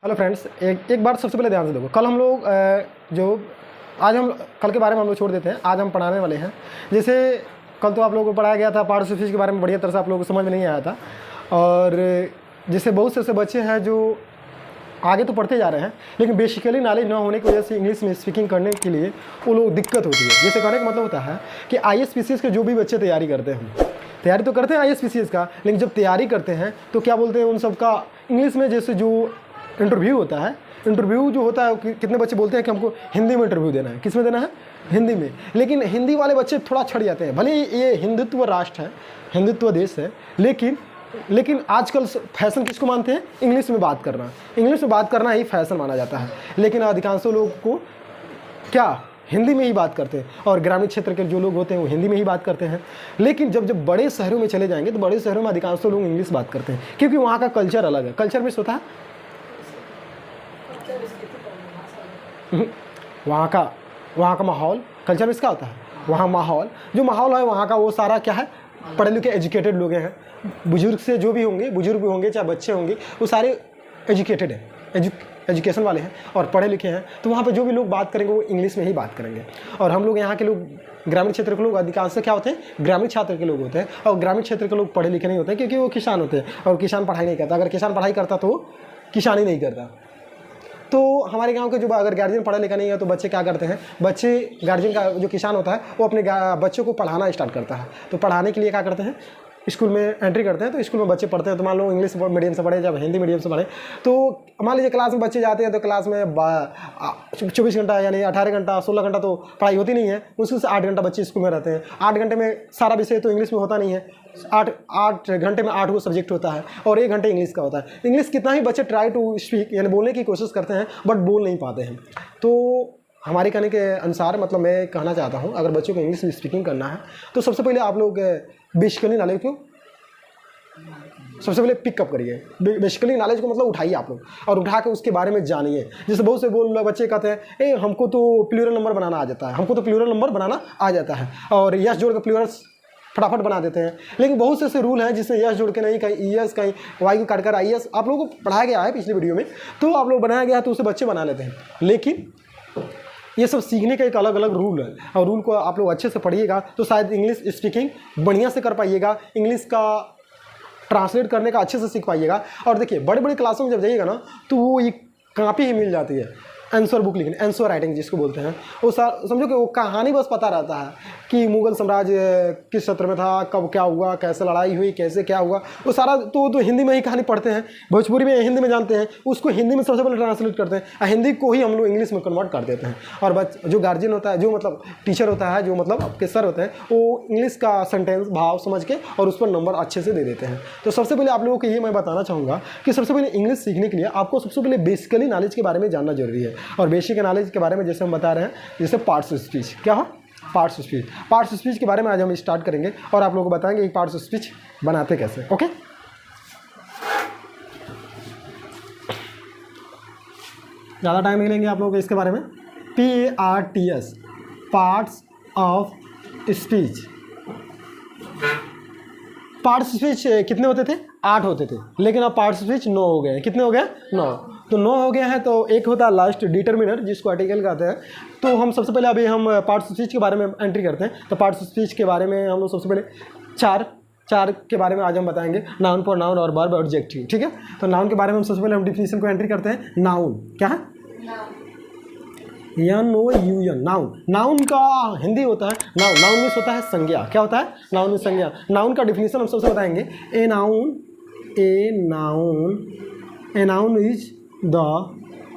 Hello friends, एक बात सबसे पहले ध्यान से देखो। कल हम लोग कल के बारे में हम लोग छोड़ देते हैं। आज हम पढ़ाने वाले हैं। जैसे कल तो आप लोगों को पढ़ाया गया था, पार्ट्स के बारे में बढ़िया तरह से आप लोगों को समझ में नहीं आया था। और जैसे बहुत से ऐसे बच्चे हैं जो आगे तो पढ़ते जा रहे हैं, लेकिन बेसिकली नॉलेज ना होने की वजह से इंग्लिश में स्पीकिंग करने के लिए वो लोग दिक्कत होती है। जैसे कहने का मतलब होता है कि IAS-PCS के जो भी बच्चे तैयारी करते हैं, तैयारी तो करते हैं IAS-PCS का, लेकिन जब तैयारी करते हैं तो क्या बोलते हैं उन सब का इंग्लिश में, जैसे जो इंटरव्यू होता है, इंटरव्यू जो होता है, कितने बच्चे बोलते हैं कि हमको हिंदी में इंटरव्यू देना है। किस में देना है? हिंदी में। लेकिन हिंदी वाले बच्चे थोड़ा छड़ जाते हैं। भले ये हिंदुत्व राष्ट्र है, हिंदुत्व देश है, लेकिन आजकल फैशन किसको मानते हैं? इंग्लिश में बात करना। इंग्लिश में बात करना ही फैशन माना जाता है। लेकिन अधिकांश लोग को क्या हिंदी में ही बात करते हैं, और ग्रामीण क्षेत्र के जो लोग होते हैं वो हिंदी में ही बात करते हैं। लेकिन जब बड़े शहरों में चले जाएंगे तो बड़े शहरों में अधिकांश लोग इंग्लिश बात करते हैं, क्योंकि वहाँ का कल्चर अलग है। कल्चर में होता है वहाँ का माहौल। कल्चर में इसका होता है वहाँ माहौल, जो माहौल है वहाँ का, वो सारा क्या है, पढ़े लिखे एजुकेटेड लोग हैं। बुजुर्ग से जो भी होंगे, बुजुर्ग भी होंगे चाहे बच्चे होंगे, वो सारे एजुकेटेड हैं, एजुकेशन वाले हैं और पढ़े लिखे हैं। तो वहाँ पे जो भी लोग बात करेंगे वो इंग्लिश में ही बात करेंगे। और हम लोग यहाँ के लोग, ग्रामीण क्षेत्र के लोग अधिकांश क्या होते हैं? ग्रामीण क्षेत्र के लोग होते हैं। और ग्रामीण क्षेत्र के लोग पढ़े लिखे नहीं होते हैं, क्योंकि वो किसान होते हैं, और किसान पढ़ाई नहीं करता। अगर किसान पढ़ाई करता तो किसानी नहीं करता। तो हमारे गांव के जो अगर गार्जियन पढ़ा लिखा नहीं है तो बच्चे क्या करते हैं, बच्चे गार्जियन का जो किसान होता है वो अपने बच्चों को पढ़ाना स्टार्ट करता है। तो पढ़ाने के लिए क्या करते हैं, स्कूल में एंट्री करते हैं। तो स्कूल में बच्चे पढ़ते हैं, तो मान लो इंग्लिश मीडियम से पढ़े या हिंदी मीडियम से पढ़े, तो मान लीजिए क्लास में बच्चे जाते हैं तो क्लास में 24 घंटा यानी 18 घंटा 16 घंटा तो पढ़ाई होती नहीं है। मुश्किल से 8 घंटा बच्चे स्कूल में रहते हैं। 8 घंटे में सारा विषय तो इंग्लिश में होता नहीं है। 8 घंटे में 8 सब्जेक्ट होता है और 1 घंटे इंग्लिश का होता है। इंग्लिश कितना ही बच्चे ट्राई टू स्पीक यानी बोलने की कोशिश करते हैं, बट बोल नहीं पाते हैं। तो हमारे कहने के अनुसार, मतलब मैं कहना चाहता हूँ, अगर बच्चों को इंग्लिश में स्पीकिंग करना है तो सबसे पहले आप लोग बेसिकली नॉलेज को सबसे पहले पिकअप करिए। बेसिकली नॉलेज को मतलब उठाइए आप लोग, और उठा के उसके बारे में जानिए। जैसे बहुत से बच्चे कहते हैं, हमको तो प्लूरल नंबर बनाना आ जाता है, हमको तो प्लूरल नंबर बनाना आ जाता है, और यस जोड़ के प्लूरल फटाफट बना देते हैं। लेकिन बहुत से ऐसे रूल हैं जिसमें यस जोड़ के नहीं, कहीं ES कहीं वाई को काटकर IS आप लोगों को पढ़ाया गया है पिछली वीडियो में, तो आप लोग बनाया गया है तो उसे बच्चे बना लेते हैं। लेकिन ये सब सीखने का एक अलग अलग रूल है, और रूल को आप लोग अच्छे से पढ़िएगा तो शायद इंग्लिश स्पीकिंग बढ़िया से कर पाइएगा, इंग्लिश का ट्रांसलेट करने का अच्छे से सीख पाइएगा। और देखिए बड़े बड़े क्लासों में जब जाइएगा ना तो वो एक कॉपी ही मिल जाती है, आंसर बुक लिखने, आंसर राइटिंग जिसको बोलते हैं। वो समझो कि वो कहानी बस पता रहता है कि मुगल साम्राज्य किस क्षेत्र में था, कब क्या हुआ, कैसे लड़ाई हुई, कैसे क्या हुआ, वो सारा तो हिंदी में ही कहानी पढ़ते हैं। भोजपुरी में हिंदी में जानते हैं, उसको हिंदी में सबसे पहले ट्रांसलेट करते हैं, हिंदी को ही हम लोग इंग्लिश में कन्वर्ट कर देते हैं। और जो गार्जियन होता है, जो मतलब टीचर होता है, जो मतलब आपके सर होते हैं, वो इंग्लिश का सेंटेंस भाव समझ के और उस पर नंबर अच्छे से दे देते हैं। तो सबसे पहले आप लोगों को ये मैं बताना चाहूँगा कि सबसे पहले इंग्लिश सीखने के लिए आपको सबसे पहले बेसिकली नॉलेज के बारे में जानना जरूरी है। और बेसिक नॉलेज के बारे में जैसे हम बता रहे हैं, जैसे पार्ट्स ऑफ स्पीच। क्या हो? Parts of speech. Parts of speech के बारे में आज हम स्टार्ट करेंगे और आप लोगों को बताएंगे कि पार्ट्स ऑफ स्पीच बनाते कैसे। ओके, ज़्यादा टाइम नहीं लेंगे आप लोगों को इसके बारे में। PARTS, parts of speech. Parts of speech कितने होते थे? 8 होते थे, लेकिन अब पार्ट्स ऑफ स्पीच 9 हो गए। कितने हो गए? 9। तो 9 हो गए हैं। तो एक होता है लास्ट डिटर्मिनर, जिसको आर्टिकल कहते हैं। तो हम सबसे पहले अभी हम पार्ट्स ऑफ स्पीच के बारे में एंट्री करते हैं। तो पार्ट्स ऑफ स्पीच के बारे में हम लोग सबसे पहले चार के बारे में आज हम बताएंगे, नाउन, प्रोनाउन और वर्ब और एडजेक्टिव। ठीक है, तो नाउन के बारे में हम सबसे पहले हम डिफिनीशन को एंट्री करते हैं। नाउन क्या है? NOUN, noun. नाउन का हिंदी होता है नाउन। नाउन मीन्स होता है संज्ञा। क्या होता है? नाउन मीन्स संज्ञा। नाउन का डिफिनीशन हम सबसे बताएंगे। ए noun is the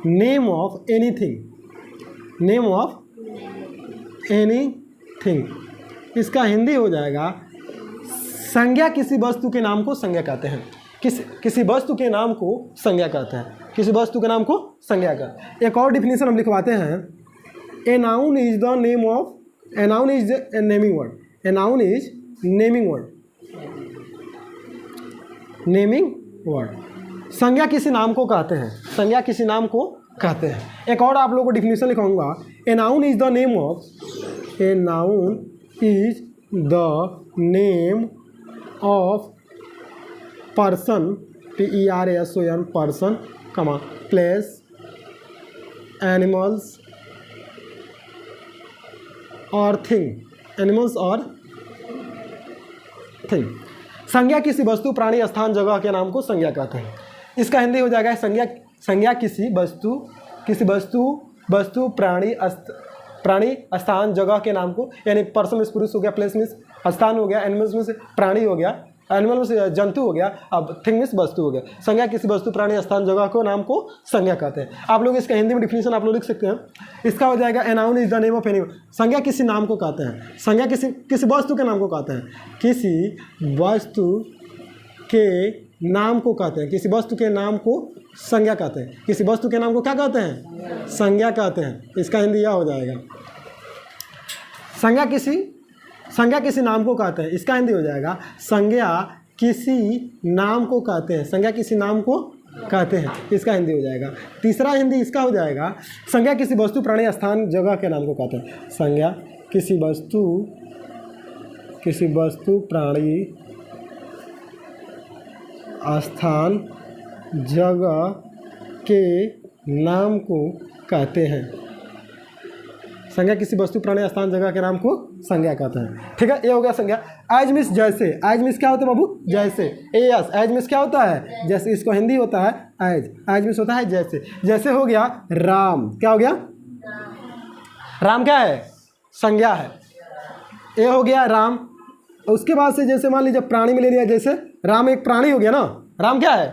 name of anything. Name of anything इसका हिंदी हो जाएगा संज्ञा। किसी वस्तु के नाम को संज्ञा कहते हैं। किसी वस्तु के नाम को संज्ञा कहते हैं। किसी वस्तु के नाम को संज्ञा का एक और डिफिनीशन हम लिखवाते हैं। ए noun is the name of, a noun is a naming word. A noun is naming word. Naming word संज्ञा किसी नाम को कहते हैं। संज्ञा किसी नाम को कहते हैं। एक और आप लोगों को डिफिनीशन लिखाऊंगा। A noun is the name of, a noun is the name of person, PERSON, person comma place, animals और थिंग, एनिमल्स और थिंग। संज्ञा किसी वस्तु, प्राणी, स्थान, जगह के नाम को संज्ञा कहते हैं। इसका हिंदी हो जाएगा संज्ञा किसी वस्तु प्राणी, स्थान, जगह के नाम को, यानी पर्सन मीन्स पुरुष हो गया, प्लेस मीन्स स्थान हो गया, एनिमल्स मीन्स प्राणी हो गया, एनिमल मीन्स जंतु हो गया, अब थिंग मीन्स वस्तु हो गया। संज्ञा किसी वस्तु, प्राणी, स्थान, जगह को नाम को संज्ञा कहते हैं। आप लोग इसका हिंदी में डिफिनेशन आप लोग लिख सकते हैं। इसका हो जाएगा ए noun is the name of any. संज्ञा किसी नाम को कहते हैं, संज्ञा किसी वस्तु के नाम को कहते हैं, किसी वस्तु के नाम को कहते हैं, किसी वस्तु के नाम को संज्ञा कहते हैं। किसी वस्तु के नाम को क्या कहते हैं? संज्ञा कहते हैं। इसका हिंदी यह हो जाएगा संज्ञा किसी नाम को कहते हैं। इसका हिंदी हो जाएगा संज्ञा किसी नाम को कहते हैं, संज्ञा किसी नाम को कहते हैं। इसका हिंदी हो जाएगा। तीसरा हिंदी इसका हो जाएगा संज्ञा किसी वस्तु, प्राणी, स्थान, जगह के नाम को कहते हैं। संज्ञा किसी वस्तु प्राणी, स्थान, जगह के नाम को कहते हैं। संज्ञा किसी वस्तु, प्राणी, स्थान, जगह के नाम को संज्ञा कहते हैं। ठीक है, ये हो गया संज्ञा। एज मीन्स जैसे, एज मीन्स क्या होता है बाबू? जैसे। एस एज मीन्स क्या होता है? जैसे। इसको हिंदी होता है एज, एज मीन्स होता है जैसे। जैसे हो गया राम, क्या हो गया? राम क्या है? संज्ञा है। ये हो गया राम। उसके बाद से जैसे मान लीजिए प्राणी में ले लिया, जैसे राम एक प्राणी हो गया ना, राम क्या है?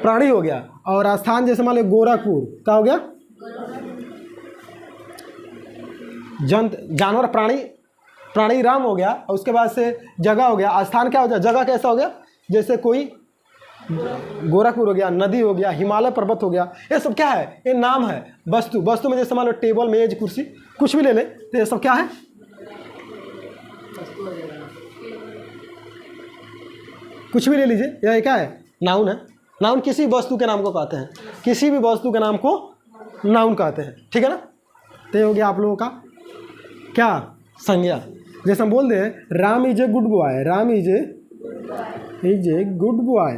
प्राणी हो गया। और स्थान जैसे मान लीजिए गोरखपुर, क्या हो गया? जानवर, प्राणी राम हो गया। और उसके बाद से जगह हो गया, स्थान क्या हो गया? जगह कैसा हो गया? जैसे कोई गोरखपुर हो गया, नदी हो गया, हिमालय पर्वत हो गया। ये सब क्या है? ये नाम है। वस्तु में जैसे मान लो टेबल, मेज, कुर्सी, कुछ भी ले ले तो ये सब क्या है? कुछ भी ले लीजिए, यह क्या है? नाउन है। नाउन किसी वस्तु के नाम को कहते हैं, किसी भी वस्तु के नाम को नाउन कहते हैं। ठीक है ना? तो ये हो गया आप लोगों का क्या? संज्ञा। जैसे हम बोल दें Ram is a good boy, Ram is a good boy,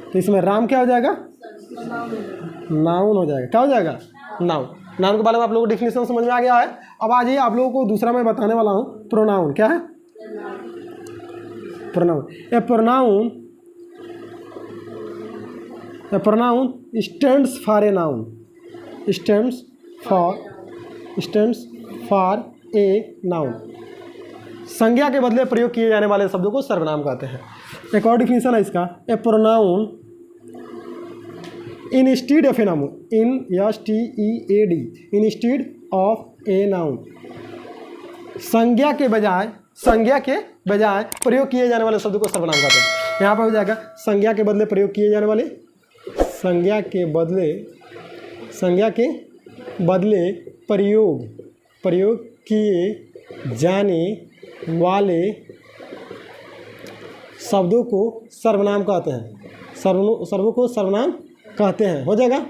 तो इसमें राम क्या हो जाएगा? नाउन हो जाएगा। क्या हो जाएगा? नाउन। नाउन के बारे में आप लोगों को डिफिनेशन समझ में आ गया है। अब आ जाइए, आप लोगों को दूसरा मैं बताने वाला हूँ, प्रोनाउन। क्या है? Pronoun. A pronoun stands for a noun, stands for a noun. संज्ञा के बदले प्रयोग किए जाने वाले शब्दों को सर्वनाम कहते हैं। एक और डिफिनेशन है इसका, a pronoun instead of a noun, instead of a noun. संज्ञा के बजाय प्रयोग किए जाने वाले शब्दों को सर्वनाम कहते हैं। यहाँ पर हो जाएगा संज्ञा के बदले प्रयोग किए जाने वाले, संज्ञा के बदले प्रयोग किए जाने वाले शब्दों को सर्वनाम कहते हैं। सर्वों को सर्वनाम कहते हैं। हो जाएगा।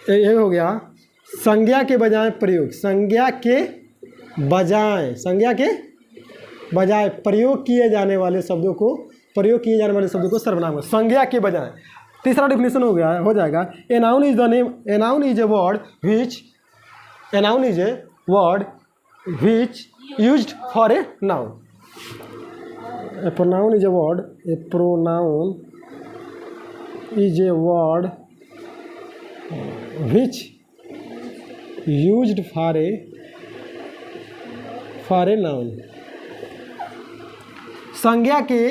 ये हो गया संज्ञा के बजाय प्रयोग, संज्ञा के बजाय प्रयोग किए जाने वाले शब्दों को सर्वनाम। संज्ञा के बजाय। तीसरा डिफिनेशन हो जाएगा ए noun is the name, A noun is a word which used for a noun. A pronoun is a word which used for a noun. संज्ञा के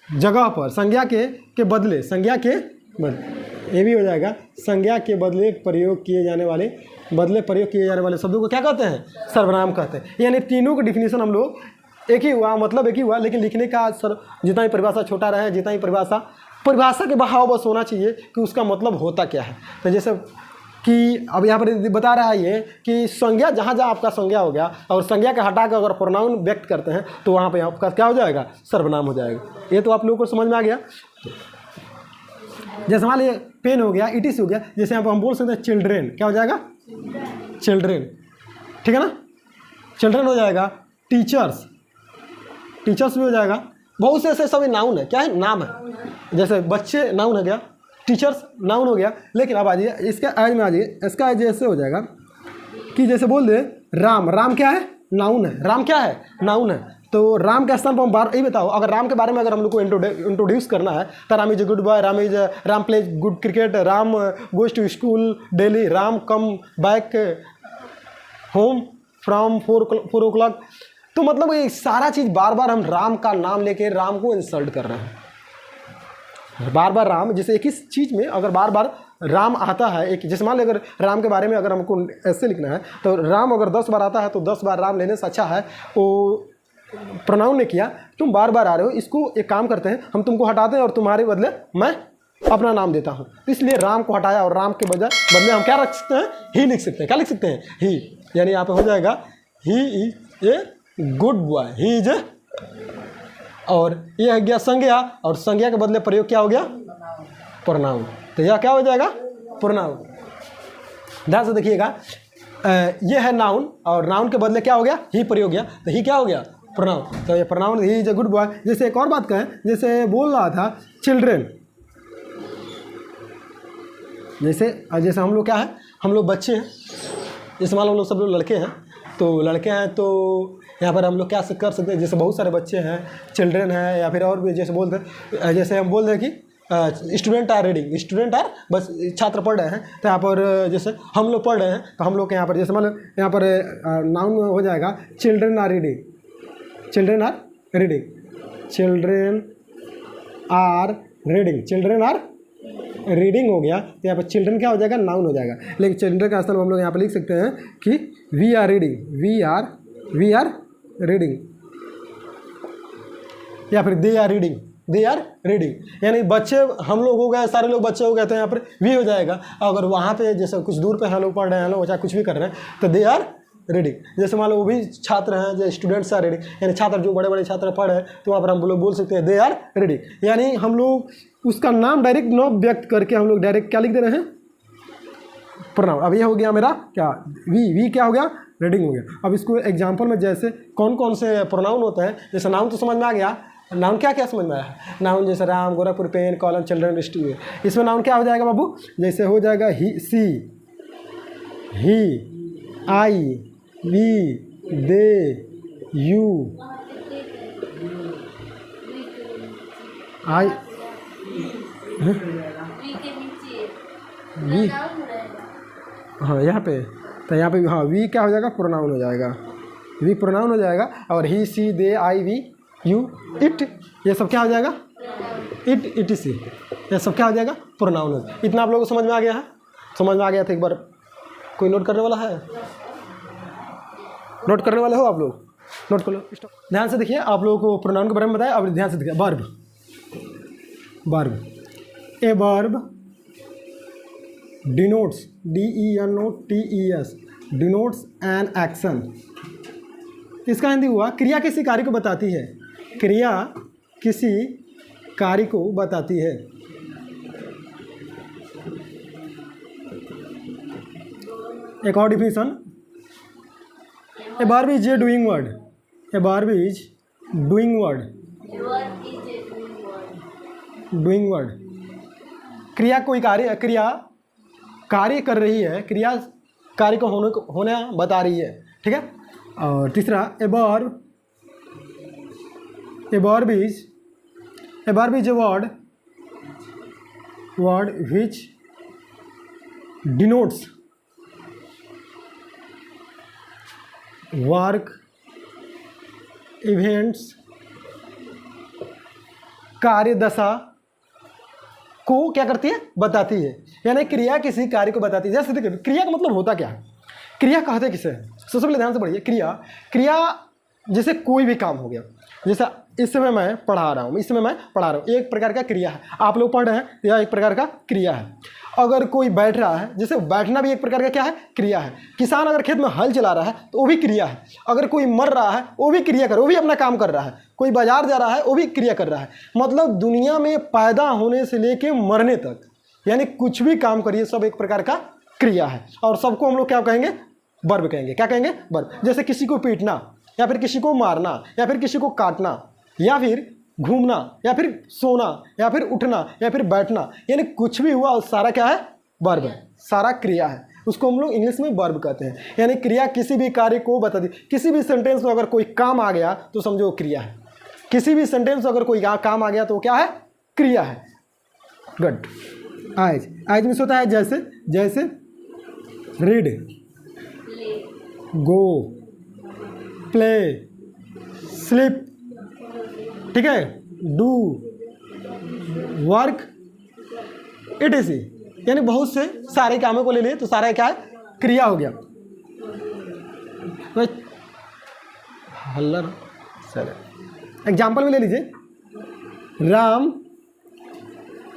जगह पर, संज्ञा के बदले, ये भी हो जाएगा। संज्ञा के बदले प्रयोग किए जाने वाले शब्दों को क्या कहते हैं? सर्वनाम कहते हैं। यानी तीनों का डिफिनेशन हम लोग एक ही हुआ, मतलब एक ही हुआ, लेकिन लिखने का जितना ही परिभाषा छोटा रहे, जितना ही परिभाषा के बहाव बस होना चाहिए कि उसका मतलब होता क्या है। तो जैसे कि अब यहाँ पर बता रहा है ये कि संज्ञा, जहाँ आपका संज्ञा हो गया और संज्ञा का हटा कर अगर प्रोनाउन व्यक्त करते हैं तो वहाँ पे आपका क्या हो जाएगा? सर्वनाम हो जाएगा। ये तो आप लोगों को समझ में आ गया। जैसे मान लीजिए पेन हो गया, इट इज हो गया। जैसे यहाँ पर हम बोल सकते हैं चिल्ड्रेन, क्या हो जाएगा? चिल्ड्रेन। ठीक है ना? चिल्ड्रेन हो जाएगा। टीचर्स भी हो जाएगा। बहुत से ऐसे सभी नाउन है। क्या है? नाम है। जैसे बच्चे नाउन हो गया, टीचर्स नाउन हो गया। लेकिन अब आ जाइए इसका एज में आ जाइए, इसका एज ऐसे हो जाएगा कि जैसे बोल दे राम, राम क्या है? नाउन है। राम क्या है? नाउन है। तो राम के स्थान पर हम बार, ये बताओ अगर राम के बारे में अगर हम लोग को इंट्रोड्यूस करना है तो Ram is a good boy, Ram plays good cricket, Ram goes to school daily, Ram come back home from 4 o'clock। तो मतलब ये सारा चीज़ बार बार हम राम का नाम लेके राम को इंसल्ट कर रहे हैं। बार बार राम, जैसे एक ही चीज़ में अगर बार बार राम आता है, एक जैसे मान लो अगर राम के बारे में अगर हमको ऐसे लिखना है तो राम अगर 10 बार आता है तो 10 बार राम लेने से अच्छा है वो प्रोनाउन ने किया तुम बार बार आ रहे हो, इसको एक काम करते हैं हम तुमको हटाते हैं और तुम्हारे बदले मैं अपना नाम देता हूँ। तो इसलिए राम को हटाया और राम के बदले हम क्या रख सकते हैं? ही लिख सकते हैं। क्या लिख सकते हैं? ही। यानी यहाँ पे हो जाएगा he is a good boy, he is a, और ये हो गया संज्ञा, और संज्ञा के बदले प्रयोग क्या हो गया? प्रोनाउन। तो यह क्या हो जाएगा? प्रोनाउन। ध्यान से देखिएगा, ये है नाउन और नाउन के बदले क्या हो गया? ही प्रयोग गया, तो ही क्या हो गया? प्रोनाउन। तो ये pronoun he is a good boy. जैसे एक और बात कहें, जैसे बोल रहा था चिल्ड्रेन, जैसे हम लोग क्या है? हम लोग बच्चे हैं, जैसे मान लो हम लोग सब लोग लड़के हैं, तो लड़के हैं तो यहाँ पर हम लोग क्या कर सकते हैं? जैसे बहुत सारे बच्चे हैं, चिल्ड्रेन है, या फिर और भी जैसे बोलते हैं, जैसे हम बोल रहे हैं कि student are reading, student are बस छात्र पढ़ रहे हैं। तो यहाँ पर जैसे हम लोग पढ़ रहे हैं तो हम लोग के यहाँ पर जैसे मान लो यहाँ पर नाउन हो जाएगा children are reading, children are reading, children are reading, children are reading हो गया। तो यहाँ पर चिल्ड्रन क्या हो जाएगा? नाउन हो जाएगा। लेकिन चिल्ड्रन का स्थान हम लोग यहाँ पर लिख सकते हैं कि we are reading, we are reading, या फिर they are reading, they are reading. यानी बच्चे हम लोग हो गए, सारे लोग बच्चे हो गए, तो यहाँ पर वी हो जाएगा। अगर वहाँ पे जैसे कुछ दूर पे हम लोग पढ़ रहे हैं, लोग चाहे कुछ भी कर रहे हैं, तो दे आर रीडिंग। जैसे मान लो वो भी छात्र हैं, जो स्टूडेंट्स आर रीडिंग, यानी छात्र जो बड़े बड़े छात्र पढ़ रहे हैं, तो वहाँ पर हम लोग बोल सकते हैं दे आर रीडिंग। यानी हम लोग उसका नाम डायरेक्ट न व्यक्त करके हम लोग डायरेक्ट क्या लिख दे रहे हैं? प्रोनाउन। अब ये हो गया मेरा क्या? वी क्या हो गया? रीडिंग हो गया। अब इसको एग्जाम्पल में जैसे कौन कौन से प्रोनाउन होते हैं, जैसे नाउन तो समझ में आ गया, नाउन क्या क्या समझ में आया? नाउन जैसे Ram, Gorakhpur, pen, column, children, student, इसमें नाउन क्या हो जाएगा बाबू? जैसे हो जाएगा he, she, he, I, we, they, you, I, we, हाँ यहाँ पे, तो यहाँ पे हाँ वी क्या हो जाएगा? प्रोनाउन हो जाएगा, वी प्रोनाउन हो जाएगा। और ही, सी, दे, आई, वी, यू, इट, ये सब क्या हो जाएगा? इट सी, ये सब क्या हो जाएगा? प्रोनाउन हो जाएगा। इतना आप लोगों को समझ में आ गया है? समझ में आ गया था? एक बार कोई नोट करने वाला है? नोट करने वाले हो आप लोग? नोट कर लो। ध्यान से देखिए, आप लोगों को प्रोनाउन के बारे में बताया। अब ध्यान से देखिए, verb, verb, a verb denotes, DENOTES, denotes an action. इसका हिंदी हुआ क्रिया किसी कार्य को बताती है, क्रिया किसी कार्य को बताती है। एक और definition, a verb is a doing word, a verb is doing word, doing word. क्रिया कोई कार्य, क्रिया कार्य कर रही है, क्रिया कार्य को होने बता रही है, ठीक है। और तीसरा, a verb is a word which denotes work, events, कार्य दशा को क्या करती है? बताती है। यानी क्रिया किसी कार्य को बताती है। जैसे देखिए, क्रिया का मतलब होता क्या है? क्रिया कहते किसे हैं? सबसे पहले ध्यान से पढ़िए। क्रिया जैसे कोई भी काम हो गया, जैसे इस समय मैं पढ़ा रहा हूँ, इस समय मैं पढ़ा रहा हूँ, एक प्रकार का क्रिया है। आप लोग पढ़ रहे हैं, यह एक प्रकार का क्रिया है। अगर कोई बैठ रहा है, जैसे बैठना भी एक प्रकार का क्या है? क्रिया है। किसान अगर खेत में हल चला रहा है तो वो भी क्रिया है। अगर कोई मर रहा है वो भी क्रिया वो भी अपना काम कर रहा है। कोई बाजार जा रहा है वो भी क्रिया कर रहा है। मतलब दुनिया में पैदा होने से लेके मरने तक, यानी कुछ भी काम करिए, सब एक प्रकार का क्रिया है। और सबको हम लोग क्या कहेंगे? वर्ब कहेंगे। क्या कहेंगे? वर्ब। जैसे किसी को पीटना, या फिर किसी को मारना, या फिर किसी को काटना, या फिर घूमना या फिर सोना या फिर उठना या फिर बैठना, यानी कुछ भी हुआ सारा क्या है, वर्ब है, सारा क्रिया है, उसको हम लोग इंग्लिश में वर्ब कहते हैं। यानी क्रिया किसी भी कार्य को बता दी। किसी भी सेंटेंस में अगर कोई काम आ गया तो समझो वो क्रिया है। किसी भी सेंटेंस में अगर कोई काम आ गया तो क्या है, क्रिया है। गुड। आज आज मिस होता है जैसे, जैसे रीड, गो, प्ले, स्लीप, ठीक है, डू, वर्क, etc। यानी बहुत से सारे कामों को ले लिए तो सारा क्या है, क्रिया हो गया। हल्लर सर एग्जाम्पल में ले लीजिए, Ram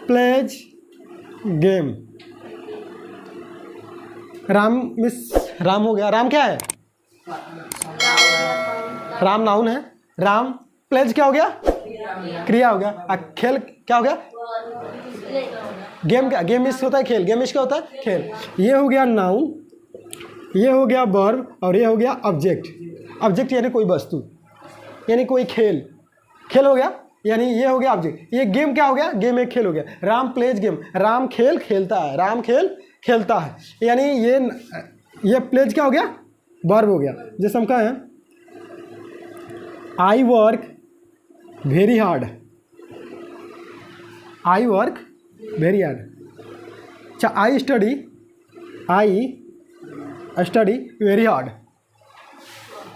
plays game. Ram miss, Ram हो गया, राम क्या है, राम नाउन है, राम प्लेज क्या हो गया, क्रिया हो गया। खेल क्या हो गया, गेम, क्या गेम मिस होता है खेल, गेम मिस क्या होता है खेल। ये हो गया नाउन, ये हो गया वर्ब और ये हो गया ऑब्जेक्ट। ऑब्जेक्ट यानी कोई वस्तु, यानी कोई खेल, खेल हो गया, यानी ये हो गया ऑब्जेक्ट। ये गेम क्या हो गया, गेम एक खेल हो गया। राम प्लेज गेम, राम खेल खेलता है, राम खेल खेलता है, यानी ये प्लेज क्या हो गया, वर्ब हो गया। जैसे हम कहें I work very hard, I work very hard. अच्छा, आई स्टडी वेरी हार्ड,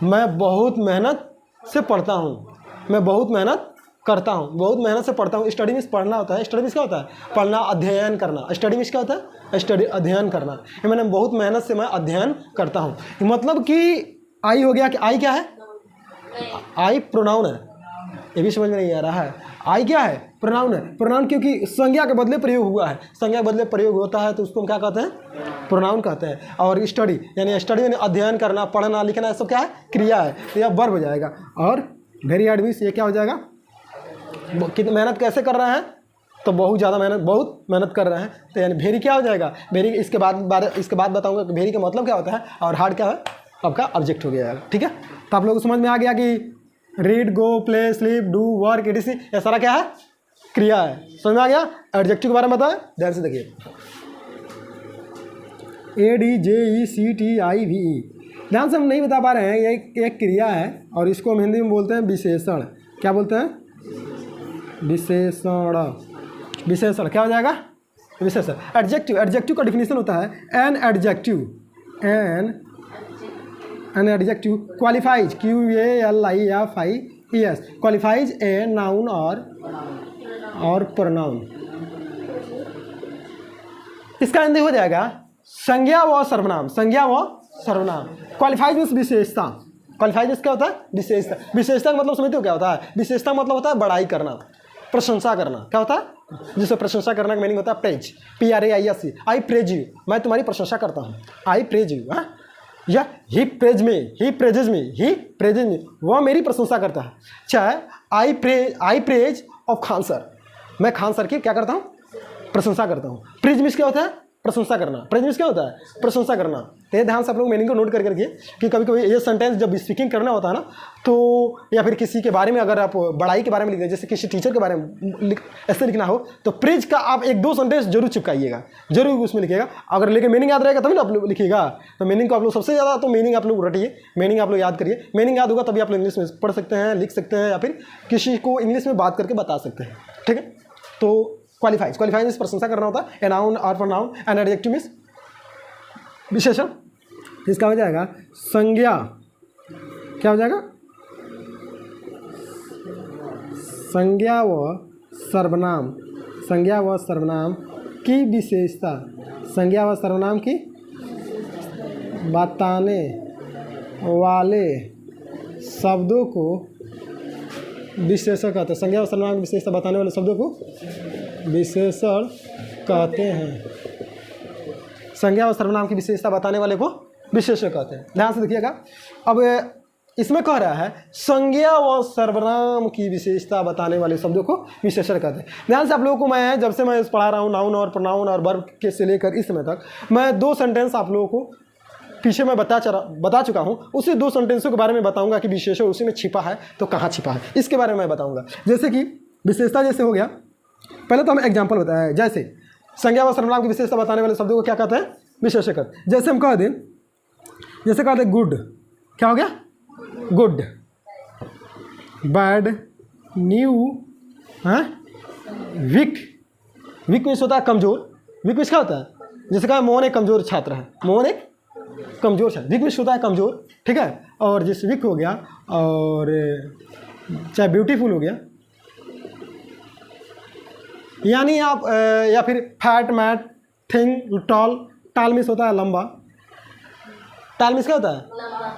मैं बहुत मेहनत से पढ़ता हूँ, मैं बहुत मेहनत करता हूँ, बहुत मेहनत से पढ़ता हूँ। स्टडी मीन्स पढ़ना होता है, स्टडी मीन्स क्या होता है, पढ़ना, अध्ययन करना। स्टडी मीन्स क्या होता है, स्टडी अध्ययन करना। ये मैंने बहुत मेहनत से मैं अध्ययन करता हूँ, मतलब कि आई हो गया कि आई क्या है, आई प्रोनाउन है। ये भी समझ में नहीं आ रहा है, आई क्या है, प्रोनाउन है। प्रोनाउन क्योंकि संज्ञा के बदले प्रयोग हुआ है, संज्ञा के बदले प्रयोग होता है तो उसको हम क्या कहते हैं, प्रोनाउन कहते हैं। और स्टडी यानी अध्ययन करना, पढ़ना, लिखना, ये सब क्या है, क्रिया है, तो यह वर्ब हो जाएगा। और वेरी हार्ड मीन्स ये क्या हो जाएगा, कितनी मेहनत कैसे कर रहे हैं, तो बहुत ज़्यादा मेहनत, बहुत मेहनत कर रहे हैं, तो यानी वेरी क्या हो जाएगा, वेरी। इसके बाद बताऊंगा कि वेरी का मतलब क्या होता है, और हार्ड क्या है, आपका ऑब्जेक्ट हो गया। ठीक है, तो आप लोगों को समझ में आ गया कि read, go, play, sleep, do, work, etc ये सारा क्या है, क्रिया है। समझ में आ गया। एडजेक्टिव के बारे में बताएं, ध्यान से देखिए। ADJECTIVE, ध्यान से हम नहीं बता पा रहे हैं, ये एक क्रिया है और इसको हम हिंदी में बोलते हैं विशेषण। क्या बोलते हैं, विशेषण। विशेषण क्या हो जाएगा, विशेषण। एडजेक्टिव, एडजेक्टिव का डिफिनीशन होता है an adjective qualifies, QUALIFIES, qualifies a noun और प्रोनाउन। इसका हिंदी हो जाएगा संज्ञा व सर्वनाम, संज्ञा व सर्वनाम। क्वालिफाइज मीन्स विशेषता, क्वालिफाइज मीन्स क्या होता है, विशेषता। विशेषता का मतलब समझते हो क्या होता है, विशेषता मतलब होता है बड़ाई करना, प्रशंसा करना। क्या होता है, जिसे प्रशंसा करना का मीनिंग होता है praise, PRAISE, I praise you, मैं तुम्हारी प्रशंसा करता हूँ, आई प्रेज यू। या ही प्रेज मी, वह मेरी प्रशंसा करता है। चाहे आई प्रेज ऑफ खान सर, मैं खान सर की क्या करता हूँ, प्रशंसा करता हूँ। प्रेज मीन्स क्या होता है, प्रशंसा करना। प्रेज मीन्स क्या होता है, प्रशंसा करना। तो ये ध्यान से आप लोग मीनिंग को नोट करके रखिए कि कभी कभी ये सेंटेंस जब स्पीकिंग करना होता है ना, तो या फिर किसी के बारे में अगर आप बड़ाई के बारे में लिख रहे हैं, जैसे किसी टीचर के बारे में ऐसे लिखना हो, तो प्रेज का आप 1-2 सेंटेंस जरूर चिपकाइएगा, जरूर उसमें लिखिएगा। अगर लेकिन मीनिंग याद रहेगा तभी ना आप लोग लिखिएगा। तो मीनिंग को आप लोग सबसे ज़्यादा तो मीनिंग आप लोग रटिए, मीनिंग आप लोग याद करिए। मीनिंग याद होगा तभी आप लोग इंग्लिश में पढ़ सकते हैं, लिख सकते हैं, या फिर किसी को इंग्लिश में बात करके बता सकते हैं। ठीक है, तो क्वालिफाइज मीन्स प्रशंसा करना होता है, ए नाउन और प्रोनाउन। एंड एडजेक्टिव मीन्स विशेषण। इसका हो जाएगा संज्ञा, क्या हो जाएगा, संज्ञा व सर्वनाम, संज्ञा व सर्वनाम की विशेषता, संज्ञा व सर्वनाम की बताने वाले शब्दों को विशेषण कहते हैं। संज्ञा व सर्वनाम की विशेषता बताने वाले शब्दों को विशेषण कहते हैं। संज्ञा व सर्वनाम की विशेषता बताने वाले को विशेषण कहते हैं। ध्यान से देखिएगा, अब इसमें कह रहा है संज्ञा व सर्वनाम की विशेषता बताने वाले शब्दों को विशेषण कहते हैं। ध्यान से आप लोगों को मैं जब से मैं पढ़ा रहा हूँ नाउन और प्रोनाउन और वर्ब के से लेकर इस समय तक, मैं 2 सेंटेंस आप लोगों को पीछे मैं बता चुका हूँ। उसी 2 सेंटेंसों के बारे में बताऊंगा कि विशेषण उसी में छिपा है तो कहाँ छिपा है, इसके बारे में मैं बताऊंगा। जैसे कि विशेषता जैसे हो गया, पहले तो हम एग्जाम्पल बताया, जैसे संज्ञा व सर्वनाम की विशेषता बताने वाले शब्दों को क्या कहते हैं? विशेषक। जैसे हम कह दें, जैसे कह दें गुड, क्या हो गया? Good. Bad, new, weak. Weak means होता है कमज़ोर। वीक मीन्स क्या होता है? जैसे कहा मोहन एक कमज़ोर छात्र है, मोहन एक कमज़ोर छात्र, वीक मीन्स होता है कमज़ोर, ठीक है। और जैसे वीक हो गया, और चाहे ब्यूटीफुल हो गया, यानी आप या फिर फैट, मैट, थिंग, टॉल। टाल मीन्स होता है लंबा। टाल मीन्स क्या होता है?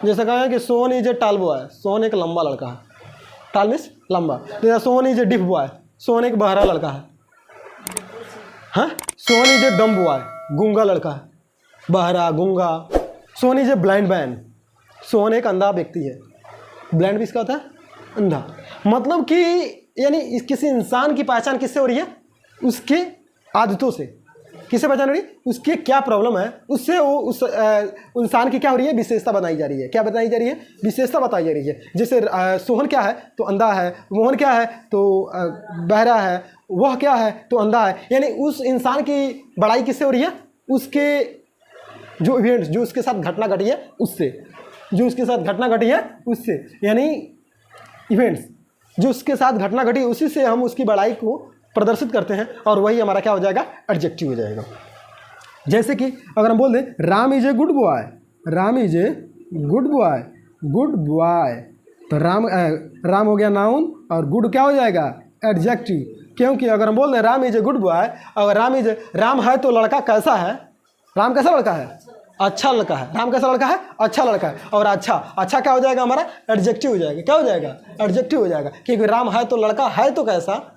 जैसे कहा है कि सोन इज ए टाल बॉय, सोन एक लंबा लड़का है। टाल मीन्स लंबा। जैसे सोन इज ए डिफ बॉय, सोन एक बहरा लड़का है। हाँ, सोन इज ए डम बॉय, गूंगा लड़का है, बहरा, गूंगा। सोन इज ए ब्लाइंड मैन, सोन एक अंधा व्यक्ति है। ब्लाइंड भी इसका होता है अंधा। मतलब कि यानी किसी इंसान की पहचान किससे हो रही है? उसके आदतों से। किससे पहचान हो रही है? उसके क्या प्रॉब्लम है, उससे वो उस इंसान की क्या हो रही है? विशेषता बताई जा रही है। क्या बताई जा रही है? विशेषता बताई जा रही है। जैसे सोहन क्या है? तो अंधा है। मोहन क्या है? तो बहरा है। वह क्या है? तो अंधा है। यानी उस इंसान की बड़ाई किससे हो रही है? उसके जो इवेंट्स, जो उसके साथ घटना घटी है उससे, जो उसके साथ घटना घटी है उससे, यानी इवेंट्स जो उसके साथ घटना घटी उसी से हम उसकी बड़ाई को प्रदर्शित करते हैं, और वही हमारा क्या हो जाएगा? एडजेक्टिव हो जाएगा। जैसे कि अगर हम बोल दें Ram is a good boy, Ram is a good boy, good boy, तो राम हो गया नाउन, और गुड क्या हो जाएगा? एडजेक्टिव। क्योंकि अगर हम बोल दें Ram is a good boy, अगर राम है तो लड़का कैसा है? राम कैसा लड़का है? अच्छा लड़का है। राम कैसा लड़का है? अच्छा लड़का है। और अच्छा क्या हो जाएगा हमारा? एडजेक्टिव हो जाएगा। क्या हो जाएगा? एडजेक्टिव हो जाएगा, क्योंकि राम है तो लड़का है तो कैसा?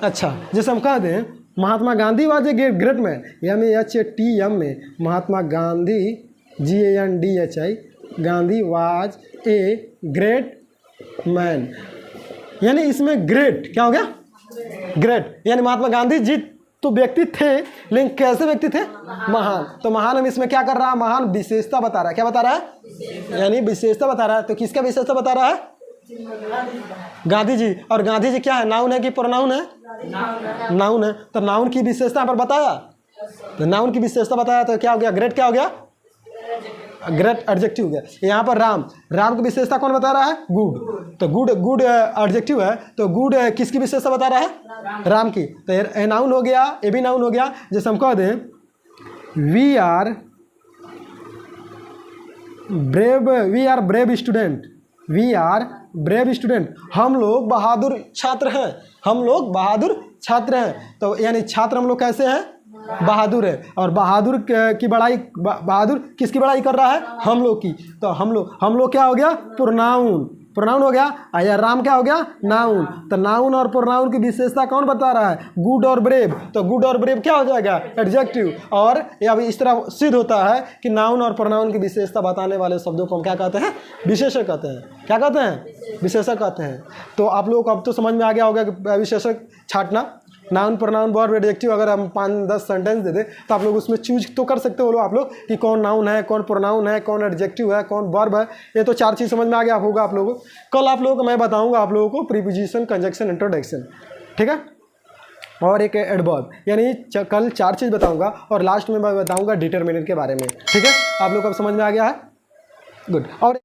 अच्छा। जैसे हम कह दें Mahatma Gandhi was a great man, MAHATM में Mahatma Gandhi, GANDHI, Gandhi was a great man. यानी इसमें ग्रेट क्या हो गया? ग्रेट। यानी महात्मा गांधी जी तो व्यक्ति थे, लेकिन कैसे व्यक्ति थे? महान। तो महान हम इसमें क्या कर रहा है? महान विशेषता बता रहा है। क्या बता रहा है? यानी विशेषता बता रहा है। तो किसका विशेषता बता रहा है? गांधी जी। और गांधी जी क्या है? नाउन है कि प्रोनाउन है? नाउन है। तो नाउन की विशेषता पर बताया, तो नाउन की विशेषता बताया, तो क्या हो गया? ग्रेट। क्या हो गया? ग्रेट एडजेक्टिव हो गया। यहाँ पर राम की विशेषता कौन बता रहा है? गुड। तो गुड एडजेक्टिव है, तो गुड किसकी विशेषता बता रहा है? राम की। तो ए नाउन हो गया, ए भी नाउन हो गया। जैसे हम कह दें we are brave student, we are brave student, हम लोग बहादुर छात्र हैं, हम लोग बहादुर छात्र हैं। तो यानी छात्र हम लोग कैसे हैं? बहादुर है। और बहादुर की बड़ाई, बहादुर किसकी बड़ाई कर रहा है? हम लोग की। तो हम लोग क्या हो गया? प्रोनाउन हो गया। या राम क्या हो गया? नाउन। तो नाउन और प्रोनाउन की विशेषता कौन बता रहा है? गुड और ब्रेव। तो गुड और ब्रेव क्या हो जाएगा? एडजेक्टिव। और अब इस तरह सिद्ध होता है कि नाउन और प्रोनाउन की विशेषता बताने वाले शब्दों को हम क्या कहते हैं? विशेषक कहते हैं। क्या कहते हैं? विशेषक कहते हैं। तो आप लोगों को अब तो समझ में आ गया होगा कि विशेषक छांटना, नाउन, प्रोनाउन, वर्ब, एडजेक्टिव। अगर हम 5-10 सेंटेंस दे दें तो आप लोग उसमें चूज तो कर सकते हो आप लोग कि कौन नाउन है, कौन प्रोनाउन है, कौन एडजेक्टिव है, कौन वर्ब है। ये तो 4 चीज़ समझ में आ गया होगा आप लोगों को। कल आप लोगों को मैं बताऊंगा आप लोगों को प्रीपोजिशन, कंजक्शन, इंट्रोडक्शन, ठीक है, और एक एडवर्ब। यानी कल 4 चीज़ बताऊंगा, और लास्ट में मैं बताऊंगा डिटरमिनेंट के बारे में, ठीक है। आप लोग को अब समझ में आ गया है? गुड। और